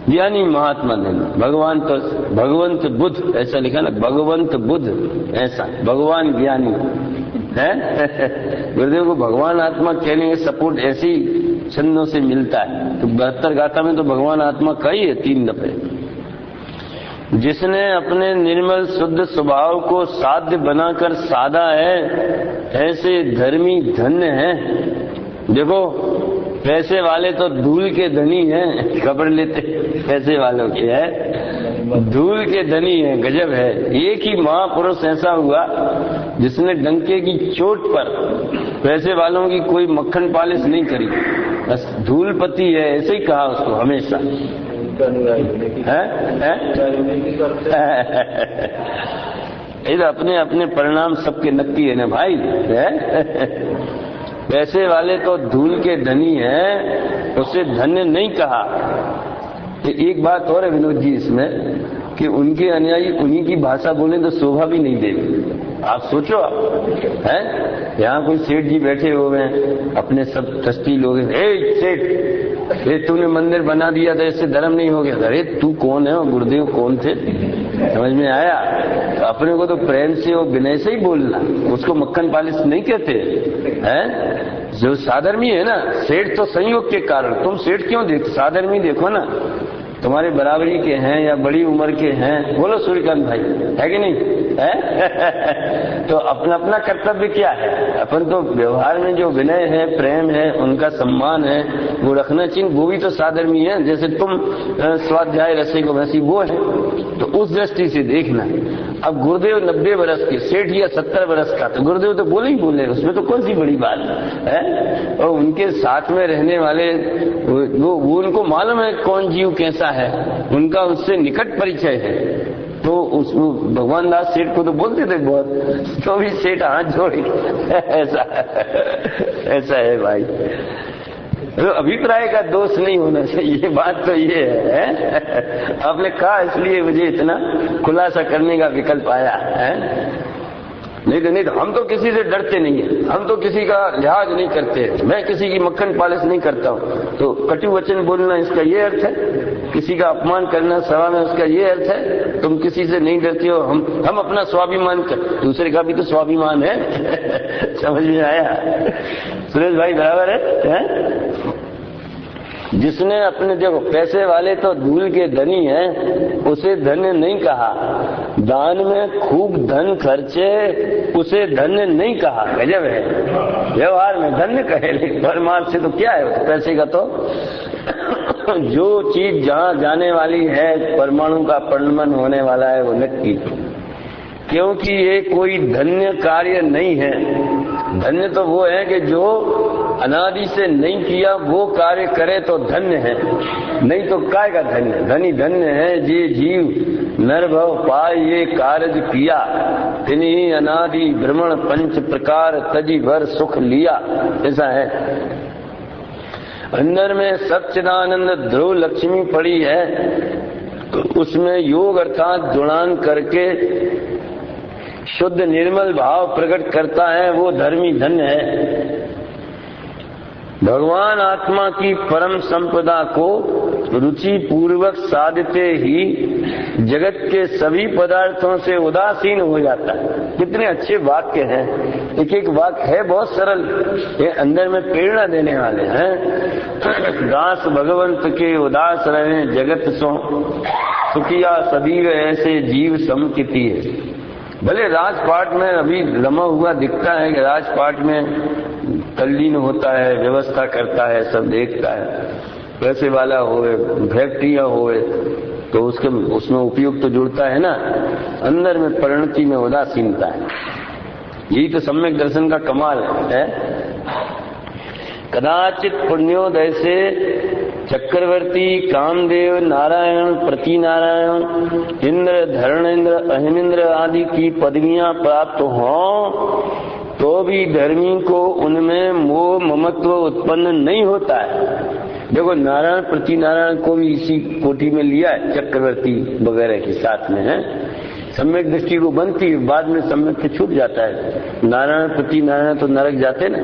ज्ञानी महात्मा धन्य। भगवान तो भगवंत बुद्ध ऐसा लिखा ना, भगवंत बुद्ध ऐसा, भगवान ज्ञानी है। गुरुदेव को भगवान आत्मा कहने का सपोर्ट ऐसी छंदों से मिलता है। तो 72 गाथा में तो भगवान आत्मा का ही है 3 दफे। जिसने अपने निर्मल शुद्ध स्वभाव को साध्य बनाकर साधा है, ऐसे धर्मी धन्य हैं। देखो पैसे वाले तो धूल के धनी हैं, खबर लेते पैसे वालों के है, धूल के धनी हैं, गजब है। एक ही महापुरुष ऐसा हुआ जिसने डंके की चोट पर पैसे वालों की कोई मक्खन पालिश नहीं करी, बस धूलपति है ऐसे ही कहा उसको हमेशा है? अपने अपने परिणाम सबके नक्की है ना भाई है? पैसे वाले तो धूल के धनी है, उसे धन्य नहीं कहा। तो एक बात और है विनोद जी इसमें कि उनके अनुयायी उन्हीं की भाषा बोले तो शोभा भी नहीं देगी। आप सोचो, आप हैं यहाँ कोई सेठ जी बैठे हुए हैं, अपने सब ट्रस्टी लोग हैं, सेठ ये तूने मंदिर बना दिया था, इससे धर्म नहीं हो गया। अरे तू कौन है और गुरुदेव कौन थे, समझ में आया? अपने को तो प्रेम से और विनय से ही बोलना, उसको मक्खन पालिश नहीं कहते हैं। जो साधर्मी है ना, सेठ तो संयोग के कारण, तुम सेठ क्यों देखो, साधर्मी देखो ना, तुम्हारे बराबरी के हैं या बड़ी उम्र के हैं, बोलो सूर्यकांत भाई है कि नहीं है? तो अपना अपना कर्तव्य क्या है, अपन तो व्यवहार में जो विनय है, प्रेम है, उनका सम्मान है, वो रखना चाहिए। वो भी तो साधर्मी है, जैसे तुम स्वाध्याय रसिक वैसी वो है। तो उस दृष्टि से देखना। अब गुरुदेव 90 वर्ष के, सेठ या 70 वर्ष का, तो गुरुदेव तो बोले ही बोले, उसमें तो कौन सी बड़ी बात है? और उनके साथ में रहने वाले वो उनको मालूम है कौन जीव कैसा है, उनका उससे निकट परिचय है। तो उस भगवान दास सेठ को तो बोलते थे बहुत, तो भी सेठ हाथ जोड़े ऐसा है भाई। तो अभिप्राय का दोष नहीं होना चाहिए, बात तो ये है। आपने कहा इसलिए मुझे इतना खुलासा करने का विकल्प आया है। नहीं तो हम तो किसी से डरते नहीं है, हम तो किसी का लिहाज नहीं करते। मैं किसी की मक्खन पालिश नहीं करता हूँ। तो कटु वचन बोलना इसका ये अर्थ है, किसी का अपमान करना सभा में उसका ये अर्थ है, तुम किसी से नहीं डरते हो। हम अपना स्वाभिमान कर, दूसरे का भी तो स्वाभिमान है। समझ में आया सुरेश भाई? बराबर है? जिसने अपने, देखो पैसे वाले तो धूल के धनी हैं, उसे धन्य नहीं कहा। दान में खूब धन खर्चे, उसे धन्य नहीं कहा। गजब है, व्यवहार में धन्य कहे, लेकिन परमार्थ से तो क्या है, पैसे का तो जो चीज जहाँ जाने वाली है, परमाणु का परिणमन होने वाला है, वो नक्की, क्योंकि ये कोई धन्य कार्य नहीं है। धन्य तो वो है कि जो अनादि से नहीं किया वो कार्य करे तो धन्य है, नहीं तो काय का धन्य। धनी धन्य है जे जीव नरभव पाए ये कार्य किया, तिन्हीं अनादि भ्रमण पंच प्रकार तजी भर सुख लिया। ऐसा है। अंदर में सच्चिदानंद ध्रुव लक्ष्मी पड़ी है, तो उसमें योग अर्थात जुड़ान करके शुद्ध निर्मल भाव प्रकट करता है, वो धर्मी धन्य है। भगवान आत्मा की परम संपदा को रुचि पूर्वक साधते ही जगत के सभी पदार्थों से उदासीन हो जाता है। कितने अच्छे वाक्य हैं, एक एक वाक्य है बहुत सरल, ये अंदर में प्रेरणा देने वाले हैं। दास भगवंत के उदास रहे जगत सो, सुखिया सदैव ऐसे जीव समकिति है। भले राजपाट में अभी रमा हुआ दिखता है कि राजपाट में तल्लीन होता है, व्यवस्था करता है, सब देखता है, पैसे वाला होए, फैक्ट्रियां होए, तो उसमें उपयोग तो जुड़ता है ना। अंदर में परिणति में उदासीनता है। यही तो सम्यक दर्शन का कमाल है। कदाचित पुण्योदय से चक्रवर्ती कामदेव नारायण प्रति नारायण इंद्र धरणेन्द्र अहिमेंद्र आदि की पदवियां प्राप्त हों तो भी धर्मी को उनमें मोह ममत्व उत्पन्न नहीं होता है। देखो नारायण प्रति नारायण को भी इसी कोटि में लिया है, चक्रवर्ती वगैरह के साथ में है। सम्यक दृष्टि को बनती है, बाद में सम्यक से छूट जाता है। नारायण प्रति नारायण तो नरक जाते ना।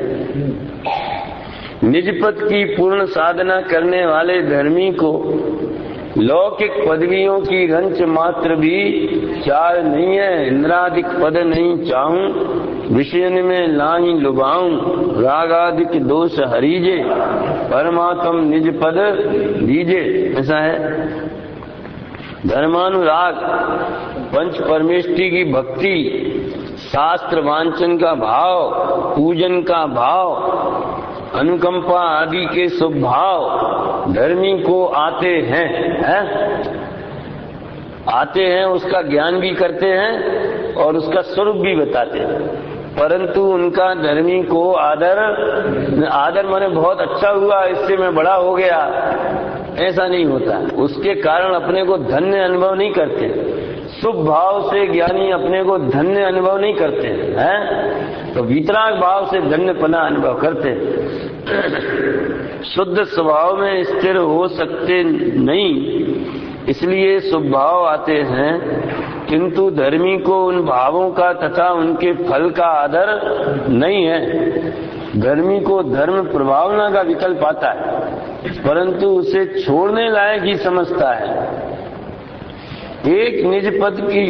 निज पद की पूर्ण साधना करने वाले धर्मी को लौकिक पदवियों की रंच मात्र भी चाह नहीं है। इंद्रादिक पद नहीं चाहूं, विषयन में लाही लुभाऊं, रागादिक दोष हरीजे, परमात्म निज पद दीजे। ऐसा है। धर्मानुराग, पंच परमेष्टि की भक्ति, शास्त्र वांचन का भाव, पूजन का भाव, अनुकंपा आदि के स्वभाव धर्मी को आते हैं, आते हैं, उसका ज्ञान भी करते हैं और उसका स्वरूप भी बताते हैं, परंतु उनका धर्मी को आदर माने बहुत अच्छा हुआ, इससे मैं बड़ा हो गया, ऐसा नहीं होता। उसके कारण अपने को धन्य अनुभव नहीं करते। शुभ भाव से ज्ञानी अपने को धन्य अनुभव नहीं करते हैं, तो वितराग भाव से धन्यपना अनुभव करते। शुद्ध स्वभाव में स्थिर हो सकते नहीं, इसलिए शुभ भाव आते हैं, किंतु धर्मी को उन भावों का तथा उनके फल का आदर नहीं है। धर्मी को धर्म प्रभावना का विकल्प आता है, परंतु उसे छोड़ने लायक ही समझता है। एक निज पद की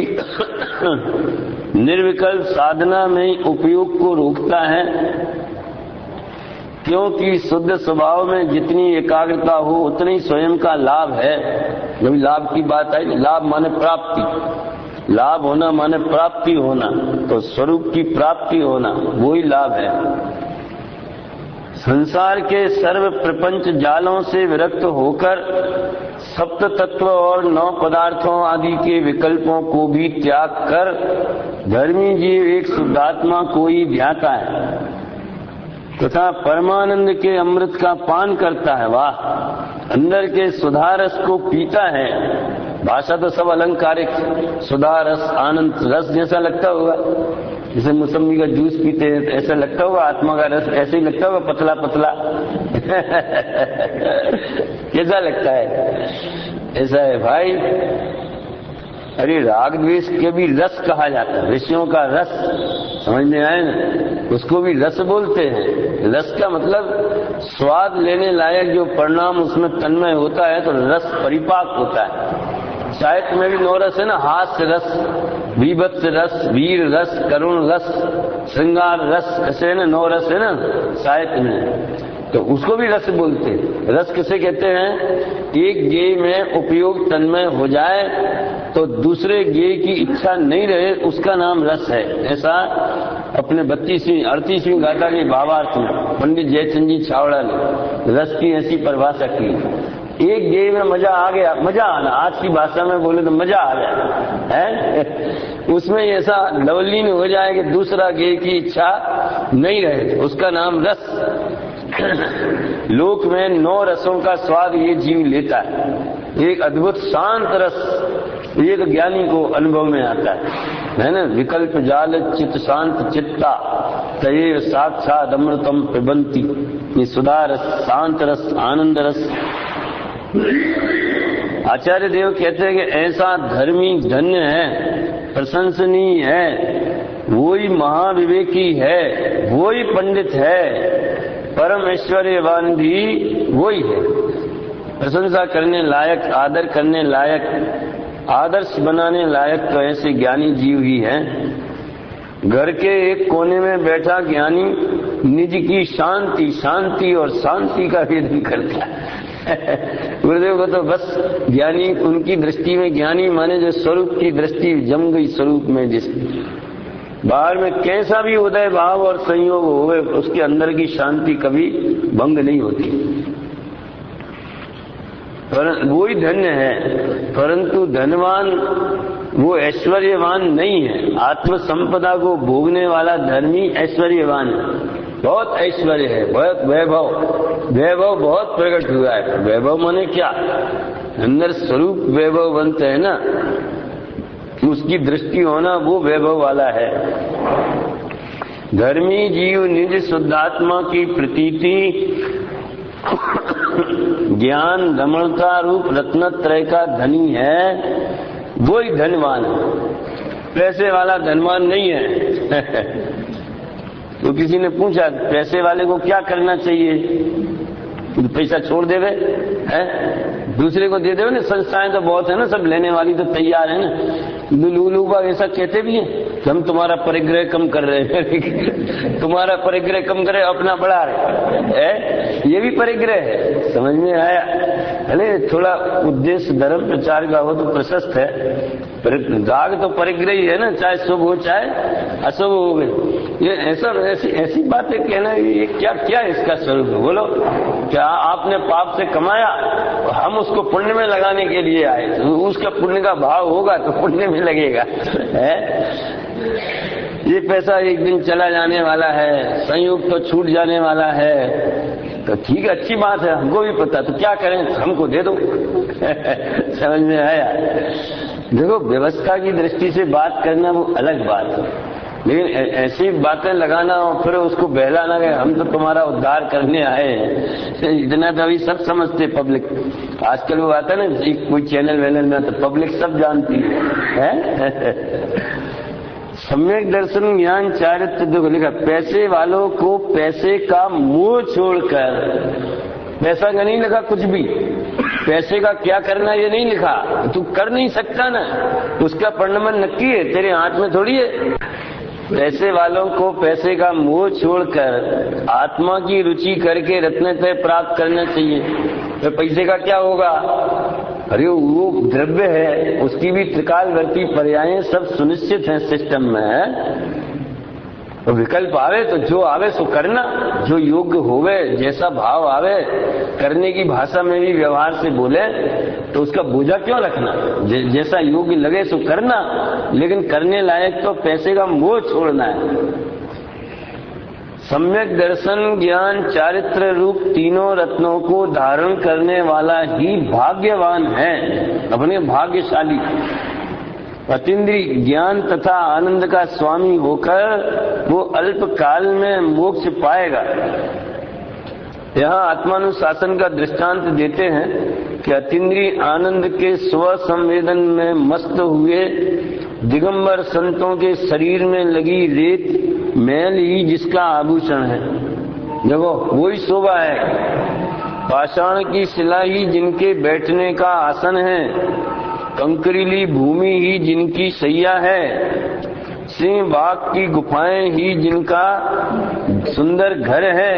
निर्विकल्प साधना में उपयोग को रोकता है, क्योंकि शुद्ध स्वभाव में जितनी एकाग्रता हो उतनी स्वयं का लाभ है। जब लाभ की बात आई, लाभ माने प्राप्ति, लाभ होना माने प्राप्ति होना, तो स्वरूप की प्राप्ति होना वही लाभ है। संसार के सर्व प्रपंच जालों से विरक्त होकर सप्त तत्व और 9 पदार्थों आदि के विकल्पों को भी त्याग कर धर्मी जीव एक शुद्धात्मा को ही ध्याता है तथा परमानंद के अमृत का पान करता है। वाह! अंदर के सुधारस को पीता है। भाषा तो सब अलंकारिक, सुधारस, आनंद रस जैसा लगता होगा, जैसे मौसमी का जूस पीते हैं ऐसा लगता होगा, आत्मा का रस ऐसे ही लगता होगा, पतला पतला कैसा लगता है? ऐसा है भाई। अरे राग द्वेष के भी रस कहा जाता है, विषयों का रस, समझ में आए ना? उसको भी रस बोलते हैं। रस का मतलब स्वाद लेने लायक जो परिणाम उसमें तन्मय होता है, तो रस परिपाक होता है। साहित्य में भी 9 रस है ना, हास्य रस, बीभत्स रस, वीर रस, करुण रस, श्रृंगार रस, ऐसे है ना 9 रस है ना साहित्य में, तो उसको भी रस बोलते हैं। रस किसे कहते हैं? एक गेय में उपयोग तन्मय हो जाए तो दूसरे गेय की इच्छा नहीं रहे, उसका नाम रस है। ऐसा अपने 32वीं 38वीं गाथा के भावार्थ में पंडित जयचंद जी छावड़ा ने रस की ऐसी परिभाषा की। एक गेय में मजा आ गया, मजा आना, आज की भाषा में बोले तो मजा आ गया है, उसमें ऐसा लवलीन हो जाए कि दूसरा गेय की इच्छा नहीं रहे, उसका नाम रस। लोक में 9 रसों का स्वाद ये जीव लेता है। एक अद्भुत शांत रस ये तो ज्ञानी को अनुभव में आता है ना? विकल्प जाल चित्त शांत चित्ता तये साक्षात अमृतम पिबंती। ये सुधा रस, शांत रस, आनंद रस। आचार्य देव कहते हैं कि ऐसा धर्मी धन्य है, प्रशंसनीय है, वही महाविवेकी है, वही पंडित है, परम ऐश्वर्यवान भी वही है। प्रशंसा करने लायक, आदर करने लायक, आदर्श बनाने लायक तो ऐसे ज्ञानी जीव ही हैं। घर के एक कोने में बैठा ज्ञानी निज की शांति और शांति का वेदन करता है। गुरुदेव को तो बस ज्ञानी, उनकी दृष्टि में ज्ञानी माने जो स्वरूप की दृष्टि जम गई स्वरूप में, जिसकी बाहर में कैसा भी उदय भाव और संयोग होवे, उसके अंदर की शांति कभी भंग नहीं होती। वो ही धन्य है, परंतु धनवान वो ऐश्वर्यवान नहीं है। आत्म संपदा को भोगने वाला धर्मी ऐश्वर्यवान है, बहुत ऐश्वर्य है, बहुत वैभव बहुत प्रकट हुआ है। वैभव माने क्या? अंदर स्वरूप वैभववंत है ना, उसकी दृष्टि होना वो वैभव वाला है। धर्मी जीव निज शुद्धात्मा की प्रतीति ज्ञान रमणता रूप रत्नत्रय का धनी है, वो ही धनवान है। पैसे वाला धनवान नहीं है। तो किसी ने पूछा पैसे वाले को क्या करना चाहिए? तो पैसा छोड़ देवे है, दूसरे को दे देवे ना। संस्थाएं तो बहुत है ना, सब लेने वाली तो तैयार है ना। लूलू बाग ऐसा कहते भी हैं कि हम तुम्हारा परिग्रह कम कर रहे हैं। तुम्हारा परिग्रह कम करे, अपना बढ़ा रहे है, ये भी परिग्रह है। समझ में आया? अरे थोड़ा उद्देश्य धर्म प्रचार का हो तो प्रशस्त है, पर राग तो परिग्रह ही है ना, चाहे शुभ हो चाहे अशुभ हो गए। ये ऐसा ऐसी बातें कहना, ये क्या क्या इसका स्वरूप है? बोलो, क्या आपने पाप से कमाया, हम उसको पुण्य में लगाने के लिए आए, तो उसका पुण्य का भाव होगा तो पुण्य में लगेगा है? ये पैसा एक दिन चला जाने वाला है, संयोग तो छूट जाने वाला है, तो ठीक है, अच्छी बात है, हमको भी पता, तो क्या करें, हमको दे दो। समझ में आया? देखो, व्यवस्था की दृष्टि से बात करना वो अलग बात है, लेकिन ऐसी बातें लगाना और फिर उसको बहलाना कि हम तो तुम्हारा उद्धार करने आए हैं, इतना तो अभी सब समझते पब्लिक। आजकल वो आता है ना कोई चैनल वैनल में, तो पब्लिक सब जानती है। सम्यक दर्शन ज्ञान चारित्र, देखो लिखा, पैसे वालों को पैसे का मोह छोड़कर, पैसा का नहीं लिखा कुछ भी, पैसे का क्या करना ये नहीं लिखा, तू कर नहीं सकता ना, उसका परिणाम नक्की है, तेरे हाथ में थोड़ी है। पैसे वालों को पैसे का मोह छोड़कर आत्मा की रुचि करके रत्नत्रय प्राप्त करना चाहिए। तो पैसे का क्या होगा? अरे वो द्रव्य है, उसकी भी त्रिकालवर्ती पर्यायें सब सुनिश्चित हैं सिस्टम में। तो विकल्प आवे तो जो आवे सो करना, जो योग्य होवे, जैसा भाव आवे, करने की भाषा में भी व्यवहार से बोले तो उसका बोझा क्यों रखना, जैसा योग्य लगे सो करना, लेकिन करने लायक तो पैसे का मोह छोड़ना है। सम्यक दर्शन ज्ञान चारित्र रूप तीनों रत्नों को धारण करने वाला ही भाग्यवान है, अपने भाग्यशाली। अतीन्द्रिय ज्ञान तथा आनंद का स्वामी होकर वो अल्प काल में मोक्ष पाएगा। यहाँ आत्मानुशासन का दृष्टांत देते हैं कि अतीन्द्रिय आनंद के स्व संवेदन में मस्त हुए दिगंबर संतों के शरीर में लगी रेत मैल ही जिसका आभूषण है। देखो वही शोभा है, पाषाण की शिला ही जिनके बैठने का आसन है, कंकरीली भूमि ही जिनकी सैया है, सिंह बाघ की गुफाएं ही जिनका सुंदर घर है,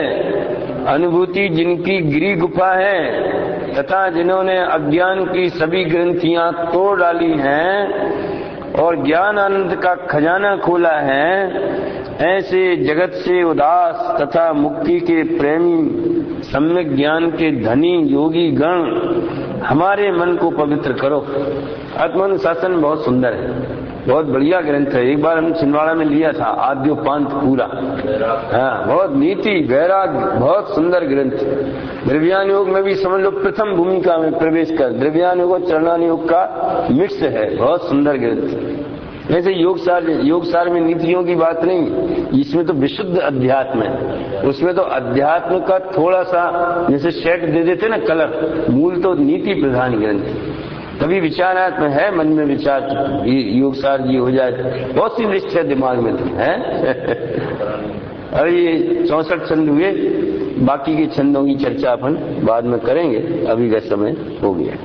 अनुभूति जिनकी गिरी गुफा है, तथा जिन्होंने अज्ञान की सभी ग्रंथियां तोड़ डाली हैं और ज्ञान आनंद का खजाना खोला है, ऐसे जगत से उदास तथा मुक्ति के प्रेमी सम्यक ज्ञान के धनी योगी गण हमारे मन को पवित्र करो। आत्मानुशासन बहुत सुंदर है, बहुत बढ़िया ग्रंथ है। एक बार हम छिंदवाड़ा में लिया था, आद्योपांत पूरा। हाँ, बहुत नीति वैराग, बहुत सुंदर ग्रंथ। द्रव्यान योग में भी समझ लो प्रथम भूमिका में प्रवेश कर, द्रव्यान योग और चरणान योग का मिक्स है, बहुत सुंदर ग्रंथ। वैसे योगसार में नीतियों की बात नहीं, इसमें तो विशुद्ध अध्यात्म है। उसमें तो अध्यात्म का थोड़ा सा जैसे शेड दे देते ना कलर, मूल तो नीति प्रधान ग्रंथ। कभी विचारात्मक है, मन में विचार योगसार जी हो जाए, बहुत सी लिस्ट है दिमाग में है। अरे ये 64 छंद हुए, बाकी के छंदों की चर्चा अपन बाद में करेंगे, अभी का समय हो गया।